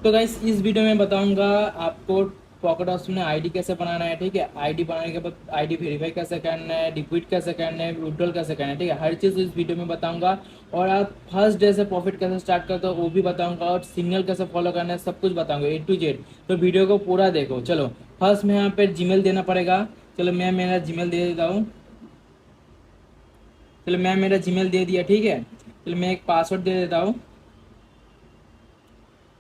तो गाइस इस वीडियो में बताऊंगा आपको पॉकेट ऑप्शन में आईडी कैसे बनाना है। ठीक है, आईडी बनाने के बाद आईडी वेरीफाई कैसे करना है, डिपॉजिट कैसे करना है, विड्रॉल कैसे करना है। ठीक है, हर चीज़ इस वीडियो में बताऊंगा। और आप फर्स्ट डे से प्रॉफिट कैसे स्टार्ट करते हो वो भी बताऊंगा, और सिग्नल कैसे फॉलो करना है सब कुछ बताऊंगा A to Z। तो वीडियो को पूरा देखो। चलो फर्स्ट में यहाँ पे जीमेल देना पड़ेगा। चलो मैं मेरा जीमेल दे देता हूँ। चलो मैं मेरा जीमेल दे दिया। ठीक है, चलो मैं एक पासवर्ड दे देता हूँ।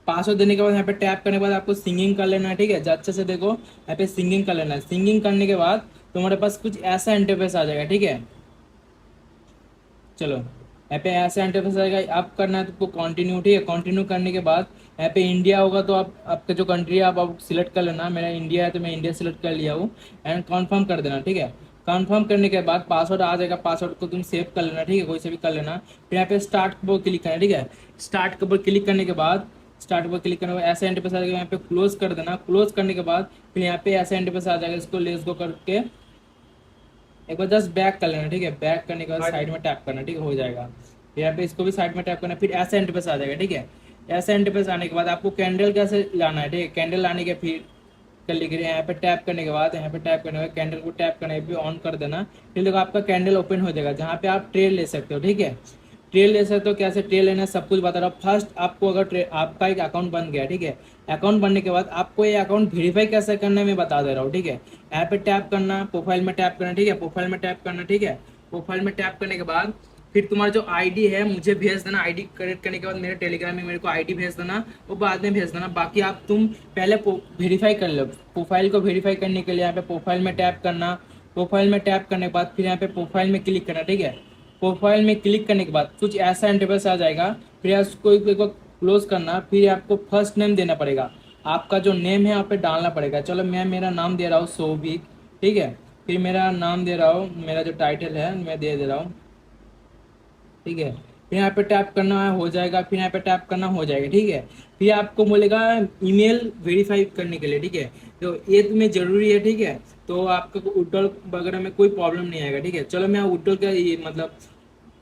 पासवर्ड देने के बाद यहाँ पे टैप करने के बाद आपको सिंगिंग कर लेना है। ठीक है, अच्छे से देखो, यहाँ पे सिंगिंग कर लेना है। सिंगिंग करने के बाद तुम्हारे पास कुछ ऐसा इंटरफेस आ जाएगा। ठीक है, चलो यहाँ पे ऐसा इंटरफेस आएगा। आप करना है तुमको कंटिन्यू। ठीक है, कंटिन्यू करने के बाद यहाँ पे इंडिया होगा तो आप आपका जो कंट्री है आप सिलेक्ट कर लेना। मेरा इंडिया है तो मैं इंडिया सिलेक्ट कर लिया हूँ। एंड कन्फर्म कर देना। ठीक है, कन्फर्म करने के बाद पासवर्ड आ जाएगा। पासवर्ड को तुम सेव कर लेना। ठीक है, कोई से भी कर लेना। फिर यहाँ पे स्टार्ट पर क्लिक करना। ठीक है, स्टार्ट के ऊपर क्लिक करने के बाद स्टार्ट पर क्लिक करने के बाद ऐसा इंटरफेस आ जाएगा। यहाँ पे क्लोज कर देना। क्लोज करने के बाद फिर यहाँ पे ऐसा इंटरफेस आ जाएगा। इसको लेस गो करके एक बार जस्ट बैक कर लेना। ठीक है, बैक करने के बाद साइड में टैप करना। ठीक है, हो जाएगा। फिर यहाँ पे इसको भी साइड में टैप करना। फिर ऐसा इंटरफेस आ जाएगा। ठीक है, ऐसा इंटरफेस आने के बाद आपको कैंडल कैसे लाना है। ठीक है, कैंडल लाने के फिर कर लीजिए। यहाँ पे टैप करने के बाद यहाँ पे टैप करने के बाद कैंडल को टैप करने पे ऑन कर देना। फिर देखो आपका कैंडल ओपन हो जाएगा, जहाँ पे आप ट्रेल ले सकते हो। ठीक है, ट्रेल ले सकते हो, कैसे ट्रेल लेना है सब कुछ बता रहा हूँ। फर्स्ट आपको अगर आपका एक अकाउंट बन गया। ठीक है, अकाउंट बनने के बाद आपको ये अकाउंट वेरीफाई कैसे करना है मैं बता दे रहा हूँ। ठीक है, यहाँ पे टैप करना, प्रोफाइल में टैप करना। ठीक है, प्रोफाइल में टैप करना। ठीक है, प्रोफाइल में टैप करने के बाद फिर तुम्हारा जो आईडी है मुझे भेज देना। आईडी करेक्ट करने के बाद मेरे टेलीग्राम में मेरे को आईडी भेज देना, वो बाद में भेज देना। बाकी आप तुम पहले वेरीफाई कर लो। प्रोफाइल को वेरीफाई करने के लिए यहाँ पे प्रोफाइल में टैप करना। प्रोफाइल में टैप करने के बाद फिर यहाँ पे प्रोफाइल में क्लिक करना। ठीक है, प्रोफाइल में क्लिक करने के बाद कुछ ऐसा इंटरफेस आ जाएगा। फिर उसको एक बार क्लोज करना। फिर आपको फर्स्ट नेम देना पड़ेगा। आपका जो नेम है यहाँ पे डालना पड़ेगा। चलो मैं मेरा नाम दे रहा हूँ सौभिक। ठीक है, फिर मेरा नाम दे रहा हूँ, मेरा जो टाइटल है मैं दे रहा हूँ। ठीक है, फिर यहाँ पे टैप करना है, हो जाएगा। फिर यहाँ पे टैप करना, हो जाएगा। ठीक है, फिर आपको बोलेगा ईमेल वेरीफाई करने के लिए। ठीक है, तो ये तुम्हें जरूरी है। ठीक है, तो आपका विड्रॉल वगैरह में कोई प्रॉब्लम नहीं आएगा। ठीक है, चलो मैं विड्रॉल का ये मतलब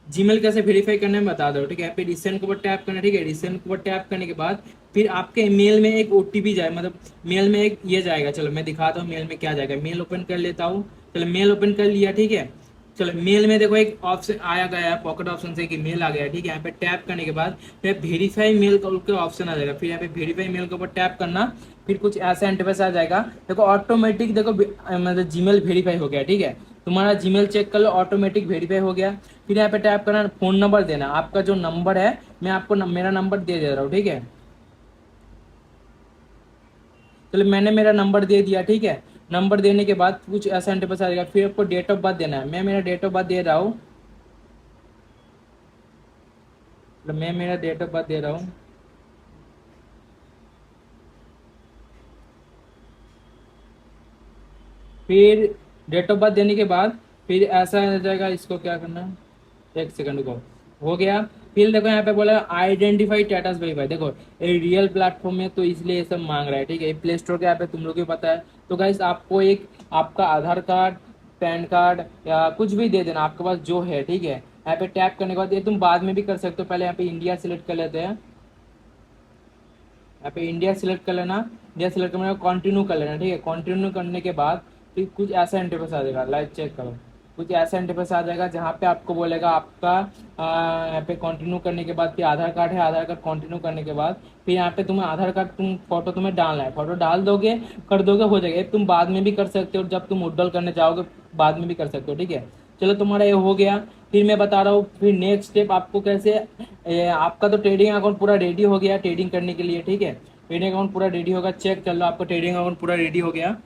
जीमेल कैसे वेरीफाई करना है बता दो। ठीक है, यहाँ पे रिसेंट के ऊपर टैप करना। ठीक है, रिसेंट के ऊपर टैप करने के बाद फिर आपके मेल में एक ओटीपी जाए, मतलब मेल में एक ये जाएगा। चलो मैं दिखाता हूँ मेल में क्या जाएगा। मेल ओपन कर लेता हूँ। चलो मेल ओपन कर लिया। ठीक है, चलो मेल में देखो एक ऑप्शन आया गया है, पॉकेट ऑप्शन से कि मेल आ गया है। ठीक है, यहाँ पे टैप करने के बाद फिर वेरीफाई मेल का ऑप्शन आ जाएगा। फिर यहाँ पे वेरीफाई मेल के ऊपर टैप करना। फिर कुछ ऐसा इंटरफेस आ जाएगा। देखो ऑटोमेटिक देखो मतलब जीमेल वेरीफाई हो गया। ठीक है, तुम्हारा जीमेल चेक कर लो, ऑटोमेटिक वेरीफाई हो गया। फिर यहाँ पे टैप करना, फोन नंबर देना। आपका जो नंबर है मैं आपको मेरा नंबर दे रहा हूँ। ठीक है, चलो मैंने मेरा नंबर दे दिया। ठीक है, नंबर देने के बाद कुछ ऐसा इंटरफेस आ जाएगा। फिर आपको डेट ऑफ बर्थ देना है। मैं मेरा डेट ऑफ बर्थ दे रहा हूँ। मतलब मैं मेरा डेट ऑफ बर्थ दे रहा हूँ। फिर डेट ऑफ बर्थ देने के बाद फिर ऐसा आ जाएगा, इसको क्या करना है, एक सेकंड को, हो गया। फिर देखो यहाँ पे बोला आइडेंटिफाई स्टेटस वेरीफाई। देखो ये रियल प्लेटफॉर्म है तो इसलिए ये सब मांग रहा है। ठीक है, प्ले स्टोर के ऐप है, तुम लोग को पता है। तो गाइस आपको एक आपका आधार कार्ड, पैन कार्ड या कुछ भी दे देना आपके पास जो है। ठीक है, यहाँ पे टैप करने के बाद ये तुम बाद में भी कर सकते हो। पहले यहाँ पे इंडिया सिलेक्ट कर लेते हैं। यहाँ पे इंडिया सिलेक्ट कर लेना। इंडिया सिलेक्ट करने के कंटिन्यू कर लेना। ठीक है, कंटिन्यू करने के बाद फिर कुछ ऐसा इंटरफेस आ जाएगा। लाइव चेक करो, कुछ ऐसा इंटरफेस आ जाएगा जहाँ पे आपको बोलेगा आपका यहाँ पे कंटिन्यू करने के बाद फिर आधार कार्ड है, आधार कार्ड कंटिन्यू करने के बाद फिर यहाँ पे तुम्हें आधार कार्ड तुम फोटो तुम्हें डालना है। फोटो डाल दोगे, कर दोगे, हो जाएगा। तुम बाद में भी कर सकते हो, जब तुम विड्रॉल करने जाओगे बाद में भी कर सकते हो। ठीक है, चलो तुम्हारा ये हो गया। फिर मैं बता रहा हूँ फिर नेक्स्ट स्टेप आपको कैसे आपका तो ट्रेडिंग अकाउंट पूरा रेडी हो गया ट्रेडिंग करने के लिए। ठीक है, ट्रेडिंग अकाउंट पूरा रेडी होगा, चेक कर लो आपका ट्रेडिंग अकाउंट पूरा रेडी हो गया।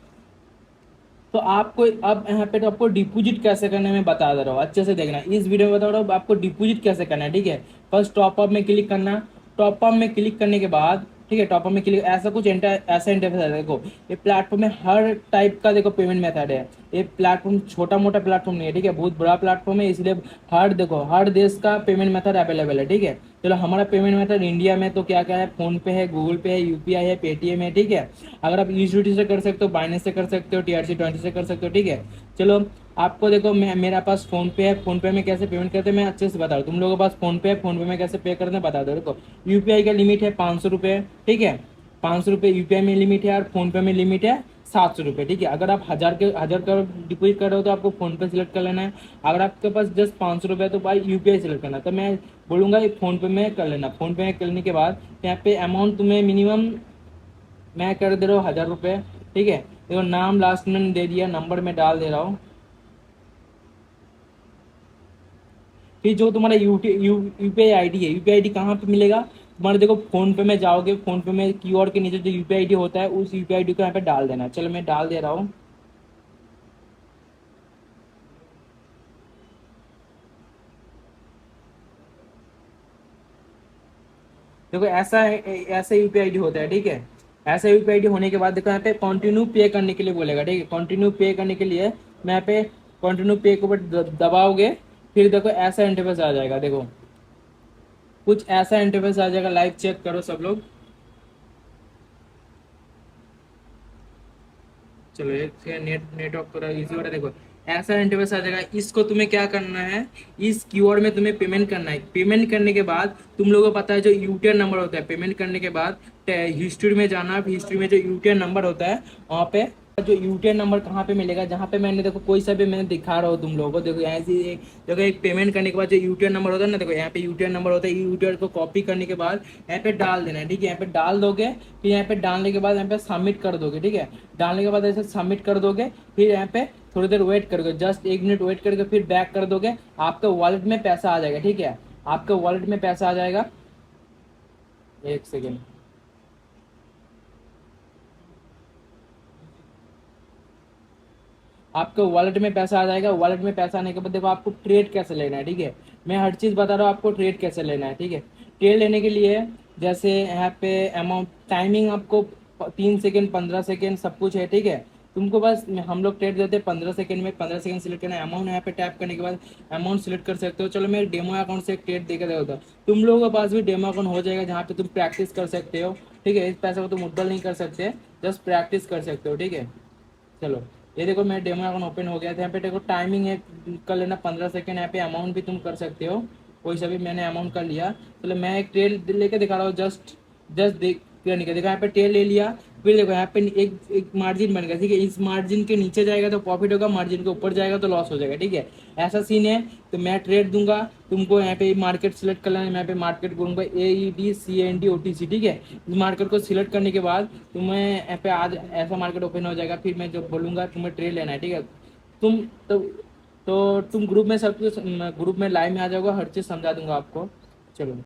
तो आपको अब यहाँ पे तो आपको डिपॉजिट कैसे करना है मैं बता दे रहा हूँ, अच्छे से देखना। इस वीडियो में बता रहा हूँ आपको डिपॉजिट कैसे करना है। ठीक है, फर्स्ट टॉपअप में क्लिक करना। टॉपअप में क्लिक करने के बाद ठीक है, टॉपअप में क्लिक ऐसा कुछ ऐसा इंटरफेस है। देखो ये प्लेटफॉर्म में हर टाइप का देखो पेमेंट मेथड है। ये प्लेटफॉर्म छोटा मोटा प्लेटफॉर्म नहीं है। ठीक है, बहुत बड़ा प्लेटफॉर्म है, इसलिए हर देखो हर देश का पेमेंट मेथड अवेलेबल है। ठीक है, चलो हमारा पेमेंट मेथड इंडिया में तो क्या क्या है, फोन पे है, गूगल पे है, यूपीआई है, पेटीएम है। ठीक है, अगर आप यूसीटी से कर सकते हो, बाइनेंस से कर सकते हो, TRC20 से कर सकते हो। ठीक है, चलो आपको देखो मेरा पास फोन पे है। फोन पे में कैसे पेमेंट करते हैं मैं अच्छे से बता रहा हूँ। तुम लोगों के पास फोन पे है, फोन पे में कैसे पे करते हैं बता दो। देखो यूपीआई का लिमिट है 500 रुपये। ठीक है, 500 रुपये यूपीआई में लिमिट है और फोन पे में लिमिट है 700 रुपये, ठीक है। अगर आप 1000 का डिपॉजिट कर रहे हो तो आपको फोन पे सिलेक्ट कर लेना है। अगर आपके पास जस्ट 500 रुपये तो भाई यूपीआई सिलेक्ट करना है। तो मैं बोलूँगा ये फोन पे में कर लेना। फोन पे में करने के बाद यहाँ पे अमाउंट तुम्हें मिनिमम मैं कर दे रहा हूँ 1000 रुपये, ठीक है। देखो नाम लास्ट में दे दिया, नंबर में डाल दे रहा हूँ। फिर जो तुम्हारा यूपीआई आईडी है, यूपीआई आईडी कहाँ पे मिलेगा तुम्हारे, देखो फोन पे में जाओगे, फोन पे में क्यूआर के नीचे जो यूपीआई आईडी होता है उस यूपीआई आईडी को यहाँ पे डाल देना। चलो मैं डाल दे रहा हूँ। देखो ऐसा यूपीआई आईडी होता है, ठीक है। ऐसा यूपीआई आईडी होने के बाद देखो यहाँ पे कंटिन्यू पे करने के लिए बोलेगा, ठीक है। कंटिन्यू पे करने के लिए मैं यहाँ पे कंटिन्यू पे के ऊपर दबाओगे, फिर देखो ऐसा इंटरफेस आ जाएगा। देखो कुछ ऐसा इंटरफेस आ जाएगा, लाइव चेक करो सब लोग। चलो एक नेटवर्क थोड़ा इजी हो रहा है। देखो ऐसा इंटरफेस आ जाएगा। इसको तुम्हें क्या करना है, इस क्यूआर में तुम्हें पेमेंट करना है। पेमेंट करने के बाद तुम लोगों को पता है जो यूटीआर नंबर होता है, पेमेंट करने के बाद हिस्ट्री में जाना। हिस्ट्री में जो यूटीआर नंबर होता है वहाँ पे जो यूटीआर नंबर कहाँ पे मिलेगा, जहाँ पे मैंने देखो कोई सा भी मैंने दिखा रहा हूँ तुम लोगों को। देखो यहाँ से देखो एक पेमेंट करने के बाद जो यूटीआर नंबर होता है ना, देखो यहाँ पे यूटीआर नंबर होता है। यूटीआर को कॉपी करने के बाद यहाँ पे डाल देना है, ठीक है। यहाँ पे डाल दोगे, फिर यहाँ पे डालने के बाद यहाँ पे सबमिट कर दोगे, ठीक है। डालने के बाद ऐसे सबमिट कर दोगे, फिर यहाँ पे थोड़ी देर वेट करोगे, जस्ट 1 मिनट वेट करके फिर बैक कर दोगे, आपके वॉलेट में पैसा आ जाएगा, ठीक है। आपके वॉलेट में पैसा आ जाएगा। एक सेकेंड, आपके वॉलेट में पैसा आ जाएगा। वॉलेट में पैसा आने के बाद देखो आपको ट्रेड कैसे लेना है, ठीक है। मैं हर चीज़ बता रहा हूँ आपको ट्रेड कैसे लेना है, ठीक है। ट्रेड लेने के लिए जैसे यहाँ पे अमाउंट टाइमिंग आपको 3 सेकेंड 15 सेकेंड सब कुछ है, ठीक है। तुमको बस हम लोग ट्रेड देते हैं 15 सेकेंड में। 15 सेकेंड सिलेक्ट करना है। अमाउंट यहाँ पे टैप करने के बाद अमाउंट सिलेक्ट कर सकते हो। चलो मैं डेमो अकाउंट से एक ट्रेड देकर देता हूँ। तुम लोगों के पास भी डेमो अकाउंट हो जाएगा जहाँ पे तुम प्रैक्टिस कर सकते हो, ठीक है। इस पैसे को तुम उड्डल नहीं कर सकते, जस्ट प्रैक्टिस कर सकते हो, ठीक है। चलो ये देखो मेरा डेमो अकाउंट ओपन हो गया था। यहाँ पे देखो टाइमिंग है, कर लेना 15 सेकेंड। यहाँ पे अमाउंट भी तुम कर सकते हो, कोई सा भी। मैंने अमाउंट कर लिया। चलो मैं एक ट्रेल लेके दिखा रहा हूँ, जस्ट जस्ट देख क्लियर नहीं कर। देखो यहाँ पे ट्रेल ले लिया, फिर देखो यहाँ पे एक मार्जिन बन गया, ठीक है। इस मार्जिन के नीचे जाएगा तो प्रॉफिट होगा, मार्जिन के ऊपर जाएगा तो लॉस हो जाएगा, ठीक है। ऐसा सीन है। तो मैं ट्रेड दूंगा तुमको। यहाँ पे मार्केट सिलेक्ट कर लेना है। मैं यहाँ पे मार्केट बोलूँगा AEDCND OTC, ठीक है। इस मार्केट को सिलेक्ट करने के बाद तुम्हें यहाँ पे आज ऐसा मार्केट ओपन हो जाएगा। फिर मैं जो बोलूँगा तुम्हें ट्रेड लेना है, ठीक है। तुम तो तुम ग्रुप में सब कुछ, ग्रुप में लाइव में आ जाओगे, हर चीज़ समझा दूंगा आपको। चलो।